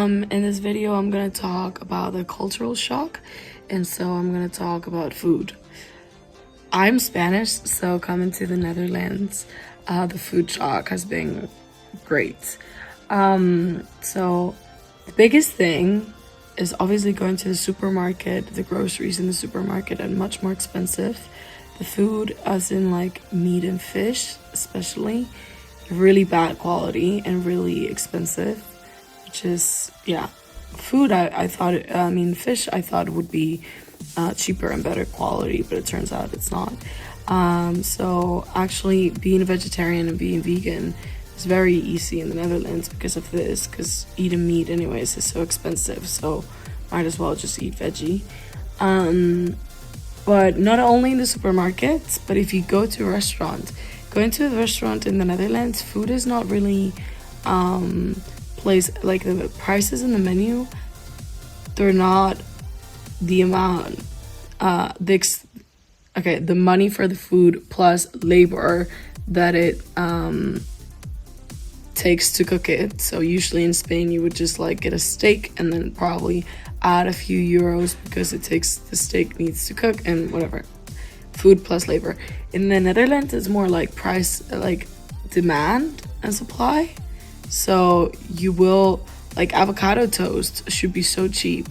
In this video, I'm gonna talk about the cultural shock, and so I'm gonna talk about food. I'm Spanish, so coming to the Netherlands, the food shock has been great. So the biggest thing is obviously going to the supermarket. The groceries in the supermarket are much more expensive. The food, as in like meat and fish, especially, really bad quality and really expensive, which is, yeah. Food, I thought, I mean, fish, I thought would be cheaper and better quality, but it turns out it's not. So actually, being a vegetarian and being vegan is very easy in the Netherlands because of this, because eating meat, anyways, is so expensive. So might as well just eat veggie. But not only in the supermarkets, but if you go to a restaurant, going to a restaurant in the Netherlands, food is not really placed, like the prices in the menu, they're not the amount, the money for the food plus labor that it takes to cook it. So usually in Spain you would just like get a steak and then probably add a few euros because it takes, the steak needs to cook and whatever. Food plus labor. In the Netherlands it's more like price, like demand and supply. So you will, like avocado toast should be so cheap,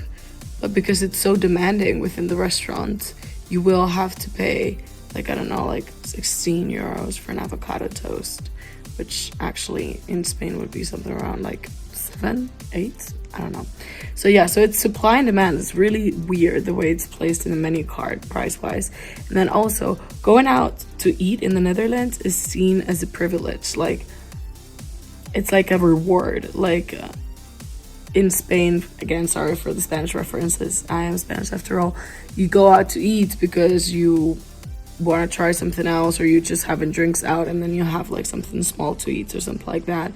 but because it's so demanding within the restaurant, you will have to pay like, I don't know, like 16 euros for an avocado toast, which actually in Spain would be something around like 7, 8, I don't know. So yeah, so it's supply and demand. It's really weird the way it's placed in the menu card price wise. And then also going out to eat in the Netherlands is seen as a privilege. Like it's like a reward. Like in Spain, again, sorry for the Spanish references, I am Spanish after all, you go out to eat because you want to try something else, or you just having drinks out and then you have like something small to eat or something like that.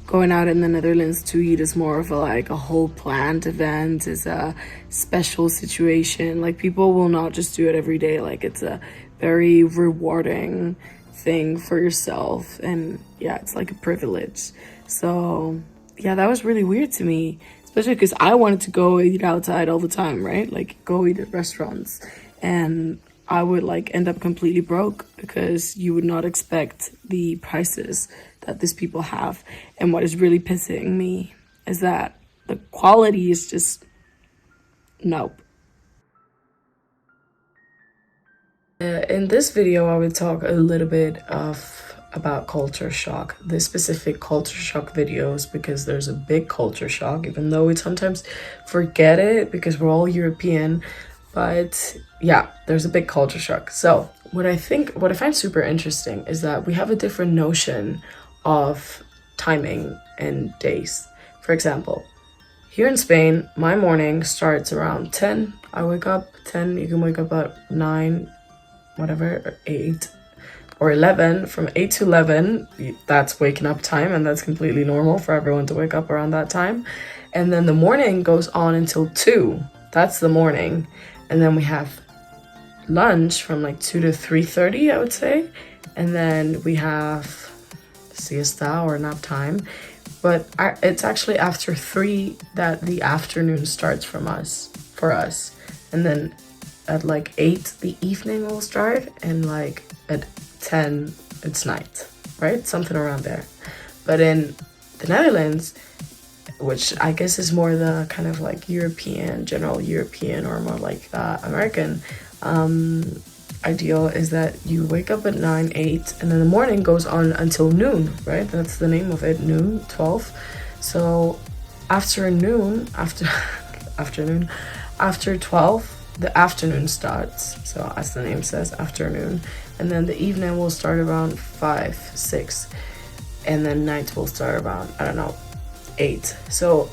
Going out in the Netherlands to eat is more of a whole planned event, is a special situation. Like people will not just do it every day. Like it's a very rewarding thing for yourself, and yeah, it's like a privilege. So yeah, that was really weird to me, especially because I wanted to go eat outside all the time, right? Like go eat at restaurants, and I would like end up completely broke because you would not expect the prices that these people have. And what is really pissing me is that the quality is just nope. In this video, I will talk a little bit about culture shock, the specific culture shock videos, because there's a big culture shock, even though we sometimes forget it because we're all European. But yeah, there's a big culture shock. So what I find super interesting is that we have a different notion of timing and days. For example, here in Spain, my morning starts around 10. I wake up 10, you can wake up at 9, whatever, or 8 or 11. From 8 to 11, that's waking up time, and that's completely normal for everyone to wake up around that time. And then the morning goes on until 2. That's the morning. And then we have lunch from like 2 to 3:30, I would say. And then we have siesta or nap time. But it's actually after 3 that the afternoon starts for us. And then at like 8, the evening will start. And like at 10, it's night, right? Something around there. But in the Netherlands, which I guess is more the kind of like general European or more like American ideal, is that you wake up at 9, 8, and then the morning goes on until noon, right? That's the name of it, noon, 12. So after 12, the afternoon starts. So as the name says, afternoon. And then the evening will start around 5, 6. And then night will start around, I don't know, 8. So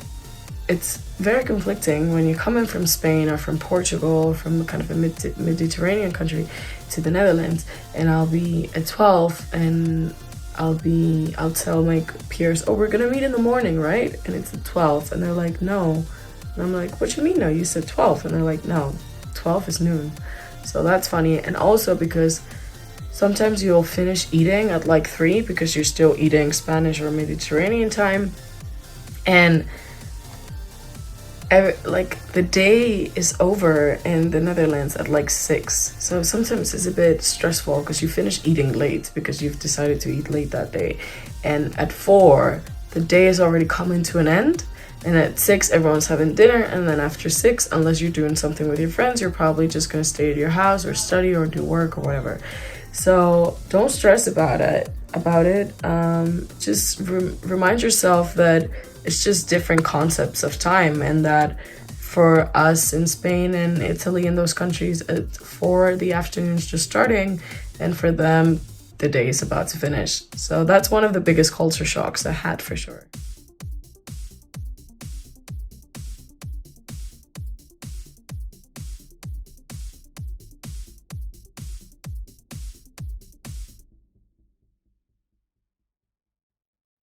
it's very conflicting when you come in from Spain or from Portugal or from kind of a Mediterranean country to the Netherlands, and I'll be at 12 and I'll tell my peers, oh, we're gonna meet in the morning, right? And it's at 12, and they're like, no. And I'm like, what you mean no? You said 12. And they're like, no, 12 is noon. So that's funny. And also because sometimes you'll finish eating at like 3 because you're still eating Spanish or Mediterranean time. And like the day is over in the Netherlands at like 6. So sometimes it's a bit stressful because you finish eating late because you've decided to eat late that day. And at 4, the day is already coming to an end. And at 6, everyone's having dinner. And then after 6, unless you're doing something with your friends, you're probably just going to stay at your house or study or do work or whatever. So don't stress about it. Just remind yourself that it's just different concepts of time, and that for us in Spain and Italy and those countries, for the afternoon's just starting, and for them, the day is about to finish. So that's one of the biggest culture shocks I had for sure.